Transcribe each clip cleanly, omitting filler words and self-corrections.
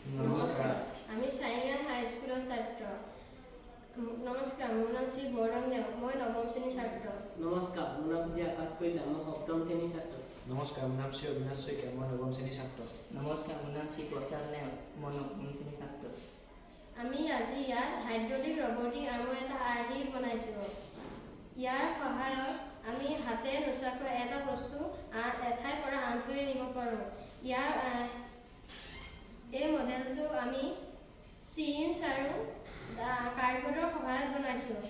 নমস্কাৰ। আমি চাৰিঙা হাইস্কুলৰ ছাত্ৰ। নমস্কাৰ, মোৰ নাম শ্ৰী বৰদম দেও, মই নৱম শ্ৰেণীৰ ছাত্ৰ। নমস্কাৰ, মোৰ নাম শ্ৰী আকাশ কলিতা, মই সপ্তম শ্ৰেণীৰ ছাত্ৰ। নমস্কাৰ, মোৰ নাম শ্ৰী অবিনাশ শইকীয়া, মই নৱম শ্ৰেণীৰ ছাত্ৰ। নমস্কাৰ, মোৰ নাম শ্ৰী প্ৰসাদ নেওগ, মই নৱম শ্ৰেণীৰ ছাত্ৰ। আমি আজি ইয়াত হাইড্ৰলিক ৰবটিক নামৰ এটা আৰ্হি বনাইছোঁ। ইয়াৰ সহায়ত আমি হাতে নোচোৱাকৈ এটা বস্তু এঠাইৰ পৰা আনঠাইলৈ নিব পাৰোঁ। এই মডেলটো আমি চিৰিঞ্জ আৰু কাৰ্ডবৰ্ডৰ সহায়ত বনাইছোঁ।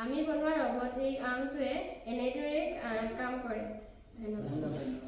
আমি বনোৱা ৰবটিক আৰ্মটোৱে এনেদৰে কাম কৰে। ধন্যবাদ।